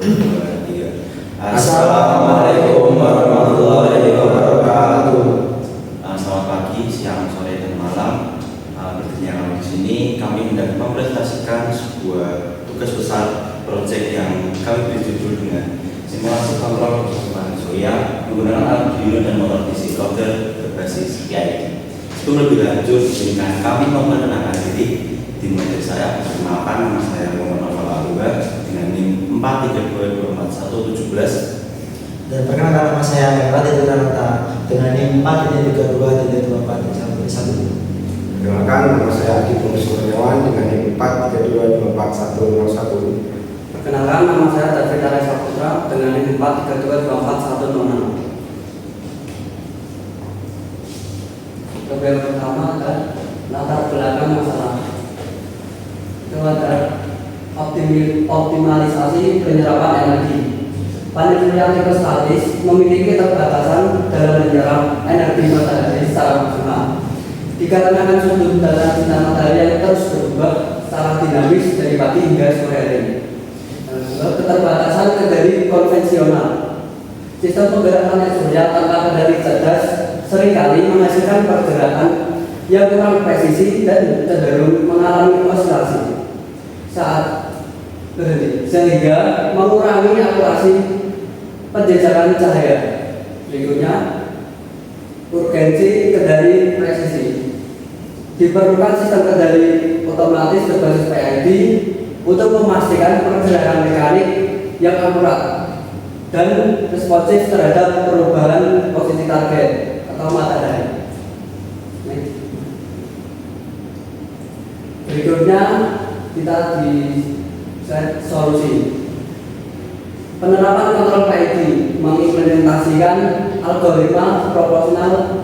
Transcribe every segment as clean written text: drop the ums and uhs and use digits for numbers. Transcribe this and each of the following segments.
3. Assalamualaikum warahmatullahi wabarakatuh. Selamat pagi, siang, sore, dan malam. Berikutnya kami di sini kami hendak mempresentasikan sebuah tugas besar proyek yang kami beri judul dengan simulasi kontrol kerusakan soya menggunakan Arduino dan motor DC coder berbasis PID. Sebelum lebih lanjut, izinkan kami memperkenalkan diri. Dimulai dari saya, perkenalkan nama saya Muhammad Novel Aluga dengan NIM 4322117. Dan perkenalkan nama saya Emra Titunanata dengan NIM 4322241. Perkenalkan, nama saya Adi Bung Suryawan dengan NIM 432244101. Perkenalkan, nama saya David Arya Saputra dengan NIM 432244106. Yang pertama adalah latar belakang masalah. Itu adalah optimalisasi penyerapan energi. Panel surya elektrostatis memiliki keterbatasan dalam menyerap energi matahari secara maksimal. Dikarenakan sudut dalam sinar matahari yang terus berubah secara dinamis dari pagi hingga sore hari. Keterbatasan kendali konvensional. Sistem penggerak panel surya tanpa kendali cerdas seringkali menghasilkan pergerakan yang kurang presisi dan cenderung mengalami osilasi saat berhenti, sehingga mengurangi akurasi penjejakan cahaya. Berikutnya, urgensi kendali presisi. Diperlukan sistem kendali otomatis berbasis PID untuk memastikan pergerakan mekanik yang akurat dan responsif terhadap perubahan posisi target atau matahari. Berikutnya kita di slide solusi. Penerapan kontrol PID mengimplementasikan algoritma proporsional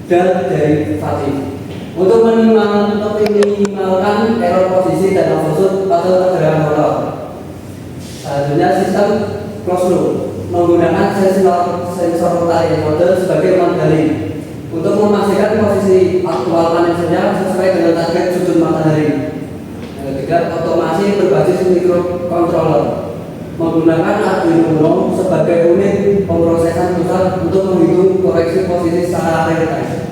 dan derivatif untuk meminimalkan error posisi dan overshoot pada pergerakan motor. Selanjutnya sistem closed loop menggunakan sensor tarik encoder sebagai modeling untuk memastikan posisi aktual panel surya sesuai dengan target sudut matahari. Yang ketiga, otomasi berbasis microcontroller menggunakan Arduino Uno sebagai unit pemrosesan pusat untuk menghitung koreksi posisi secara real time.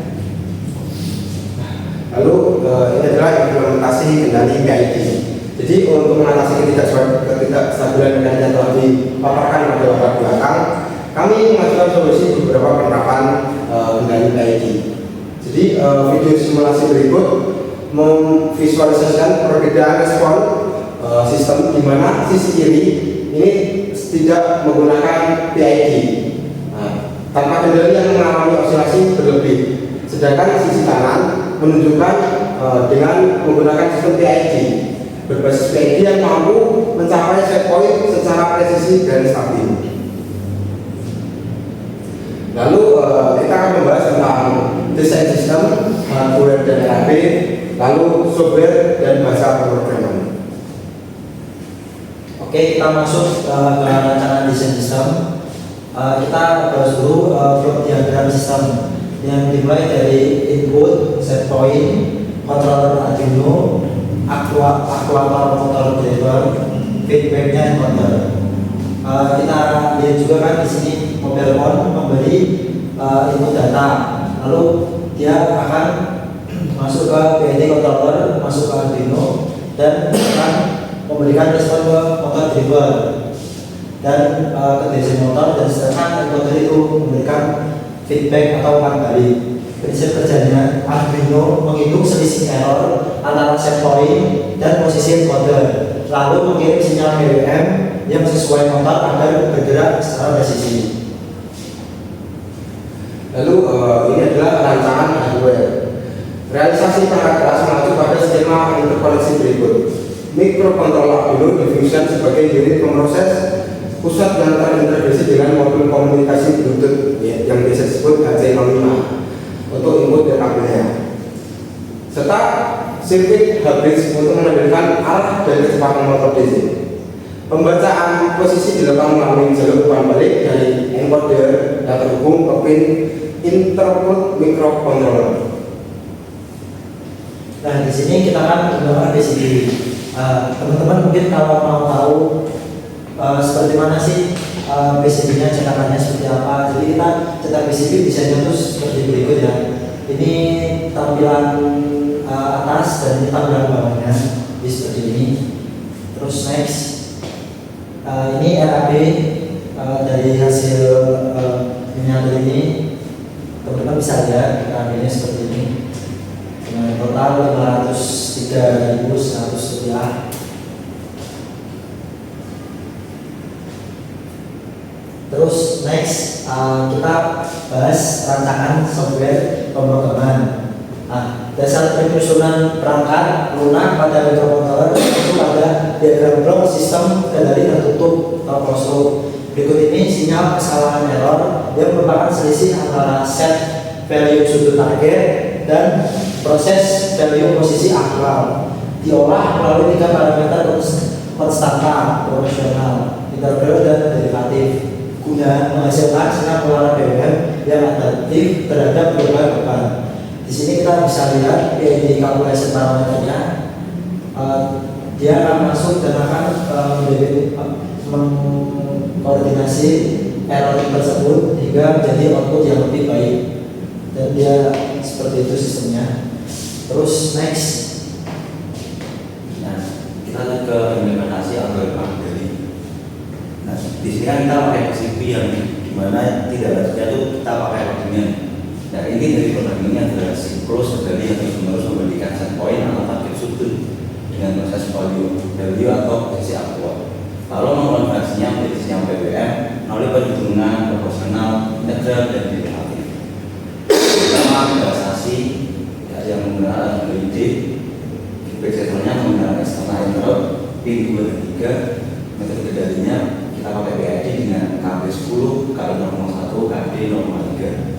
Lalu ini adalah implementasi kendali PID. Jadi untuk mengatasi ketidakstabilan kendali yang telah dipaparkan pada latar belakang, kami mengajukan solusi beberapa penerapan kendali PID. Jadi video simulasi berikut memvisualisasikan perbedaan respon sistem di mana sisi kiri ini tidak menggunakan PID, tanpa kendali yang mengalami osilasi berlebih, sedangkan sisi kanan menunjukkan dengan menggunakan sistem PID berbasis PID yang mampu mencapai set point secara presisi dan stabil. Lalu kita akan membahas tentang desain sistem, hardware dan RAB, lalu software dan bahasa pemrograman. Oke, kita masuk ke rancangan desain sistem. Kita bahas dulu blok diagram sistem yang dimulai dari input, set point, controller Arduino, aktuator motor driver, feedbacknya encoder. Kita lihat juga kan di sini mobile phone memberi input data, lalu dia akan masuk ke PID controller, masuk ke Arduino dan akan memberikan respon ke motor driver dan ke DC motor, dan sedangkan encoder itu memberikan feedback atau umpan balik. Prinsip kerjanya, Arduino menghitung selisih error antara set point dan posisi encoder, lalu mengirim sinyal BWM yang sesuai motor agar bergerak secara presisi. Lalu ini adalah rancangan hardware. Realisasi perangkat keras mengacu pada skema interkoneksi berikut. Mikrokontroler Arduino difungsikan sebagai unit pemroses pusat yang terintegrasi dengan modul komunikasi Bluetooth yang biasa disebut HC05 untuk input dan kabelnya, serta sirkuit hybrid untuk menampilkan arah dan kecepatan motor DC. Pembacaan posisi dilakukan melalui jalur umpan balik dari encoder yang terhubung ke pin interpret microcontroller. Nah, di sini kita akan menggunakan PCB. Teman-teman mungkin kalau mau tahu seperti mana sih PCB-nya, cetakannya seperti apa. Jadi kita cetak PCB desainnya tuh seperti berikut ya. Ini tampilan atas dan ini tampilan bawahnya, jadi seperti ini. Terus next, ini RAB dari hasil miniatur ini. Teman-teman bisa lihat RAB-nya seperti ini. Dengan total 503.100 rupiah. Terus next, kita bahas rancangan software pemrograman. Dasar penyusunan perangkat lunak pada microcontroller itu pada diagram blok sistem kendali tertutup atau closed loop. Berikut ini sinyal kesalahan error yang merupakan selisih antara set value sudut target dan proses value posisi aktual. Diolah melalui 3 parameter konstanta, proporsional, integral, dan derivatif guna menghasilkan sinyal keluaran BWM yang adaptif terhadap berbagai beban. Di sini kita bisa lihat PID calculation parameternya. Dia akan masuk dan akan mengkoordinasi error tersebut hingga menjadi output yang lebih baik. Dan dia seperti itu sistemnya. Terus next. Nah, kita lanjut ke implementasi algoritma dari. Nah, di sini kan kita pakai PCB yang dimana tidak harusnya itu kita pakai codingan. Nah, ini dari program ini adalah siklus kendali yang terus-menerus memberikan set point atau target sudut dengan proses value atau posisi aktual. Lalu mengkonversinya menjadi sinyal BWM melalui perhitungan proporsional, integral, dan derivatif. Pertama, relaksasi yang menggunakan LED, feedback sektornya menggunakan eksternal interrupt, pin 2 dan 3. Metode kendalinya kita pakai PID dengan KB10, KB01, KB03.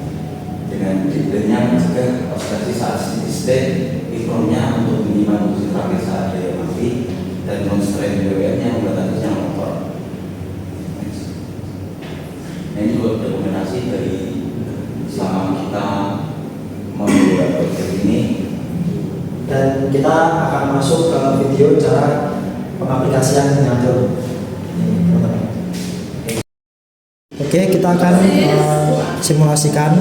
Dengan dibelinya mencegah operasi saat steady state, informnya untuk minimal posisi terakhir saat daya mati, dan constraint BWM-nya membatasi yang motor. Nah, ini juga dokumentasi dari selama kita membuat project ini, dan kita akan masuk ke video cara pengaplikasian miniatur. Oke, kita akan simulasikan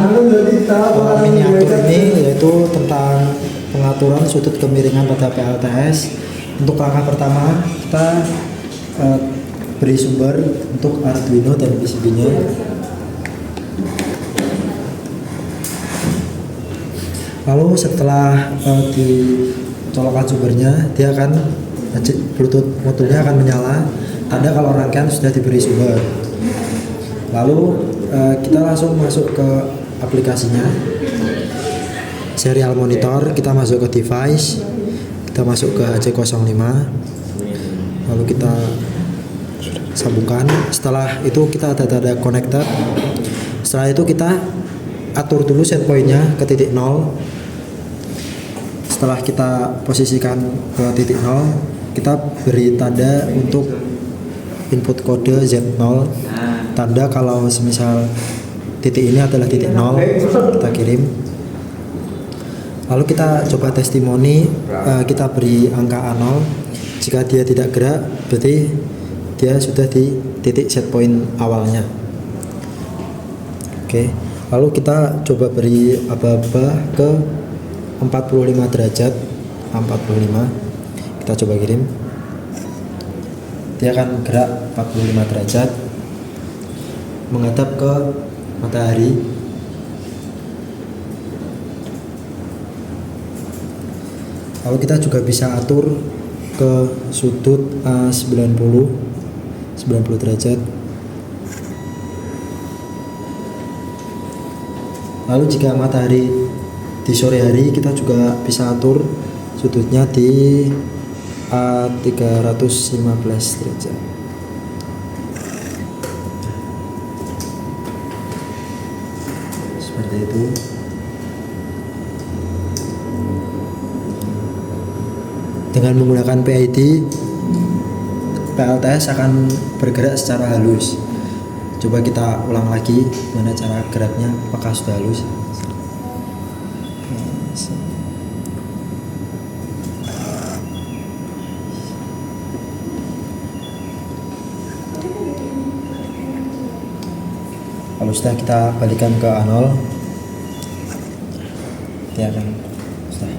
miniatur ini, yaitu tentang pengaturan sudut kemiringan pada PLTS. Untuk langkah pertama, kita beri sumber untuk Arduino dan PCB-nya. Lalu setelah dicolokkan sumbernya, dia akan Bluetooth modulnya akan menyala, tanda kalau rangkaian sudah diberi sumber. Lalu kita langsung masuk ke aplikasinya, serial monitor, kita masuk ke device, kita masuk ke HC05, lalu kita sambungkan. Setelah itu kita ada tanda connected. Setelah itu kita atur dulu set point-nya ke titik 0. Setelah kita posisikan ke titik 0, kita beri tanda untuk input kode Z0, tanda kalau semisal titik ini adalah titik 0, kita kirim. Lalu kita coba testimoni, kita beri angka A0. Jika dia tidak gerak, berarti dia sudah di titik set point awalnya. Oke, lalu kita coba beri aba-aba ke 45 derajat, 45. Kita coba kirim. Dia akan gerak 45 derajat menghadap ke matahari. Lalu kita juga bisa atur ke sudut 90 derajat. Lalu jika matahari di sore hari, kita juga bisa atur sudutnya di 315 derajat. Seperti itu. Dengan menggunakan PID, PLTS akan bergerak secara halus. Coba kita ulang lagi mana cara geraknya, apakah sudah halus. Kalau sudah kita balikan ke A0, dia akan sudah.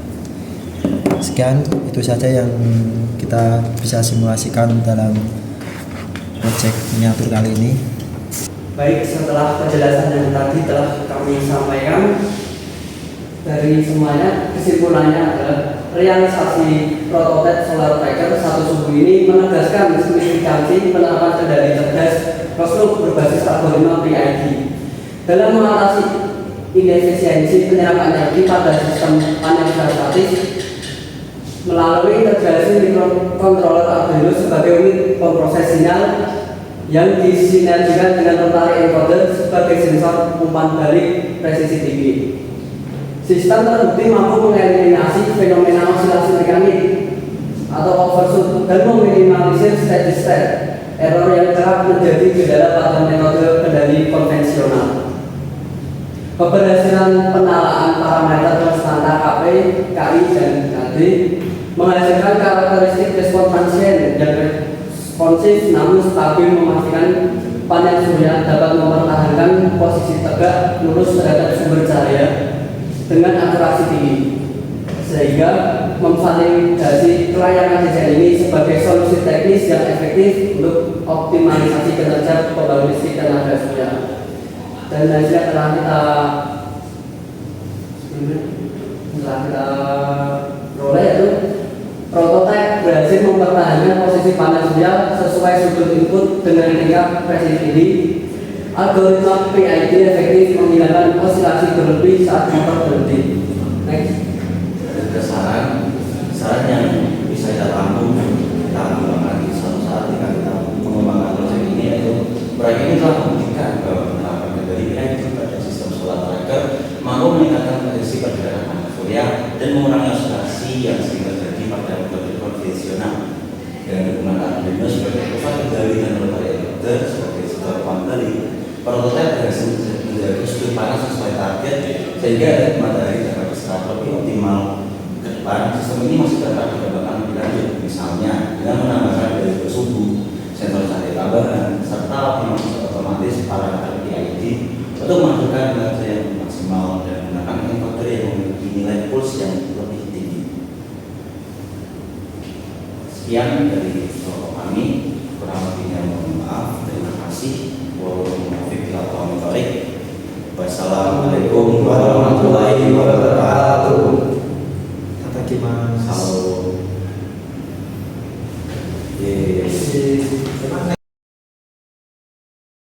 Sekian, itu saja yang kita bisa simulasikan dalam project miniatur kali ini. Baik, setelah penjelasan yang tadi telah kami sampaikan, dari semuanya kesimpulannya adalah realisasi prototipe solar tracker satu subuh ini menegaskan signifikansi penerapan kendali cerdas kostum berbasis algoritma PID dalam mengatasi inefisiensi penyerapan energi pada sistem panel statis melalui integrasi microcontroller Arduino sebagai unit pemproses sinyal yang disinergikan dengan tertarik encoder sebagai sensor umpan balik presisi tinggi. Sistem terbukti mampu mengeliminasi fenomena osilasi mekanik atau overshoot dan meminimalisir steady state error yang kerap menjadi kendala pada metode kendali konvensional. Keberhasilan penalaan parameter standar KP, KI, dan KD menghasilkan karakteristik respon transient yang responsif namun stabil, memastikan panel surya dapat mempertahankan posisi tegak lurus terhadap sumber cahaya dengan akurasi tinggi, sehingga memvalidasi kelayakan desain ini sebagai solusi teknis yang efektif untuk optimalisasi kinerja pembangkit listrik tenaga surya. Dan hasilnya telah kita peroleh, yaitu prototipe berhasil mempertahankan posisi panel surya sesuai sudut input dengan tingkat presisi tinggi. Algoritma PID efektif menghilangkan osilasi berlebih saat motor berhenti. Next. Saran yang bisa kita tampung kita kembangkan di suatu saat ketika kita mengembangkan proyek ini, yaitu proyek ini telah membuktikan bahwa penerapan dari PID pada sistem solar tracker mampu meningkatkan prediksi pergerakan panel surya dan mengurangi osilasi yang sering terjadi pada metode konvensional. Dengan dukungan Arduino sebagai pusat kendali dan rotary encoder sebagai sensor umpan balik, prototipe berhasil menjaga sudut panas sesuai target sehingga ada matahari dapat diserap lebih optimal. Ke depan, sistem ini masih dapat dikembangkan lebih lanjut, misalnya dengan menambahkan dari suhu, sensor cahaya tambahan, serta optimalisasi otomatis parameter PID untuk menghasilkan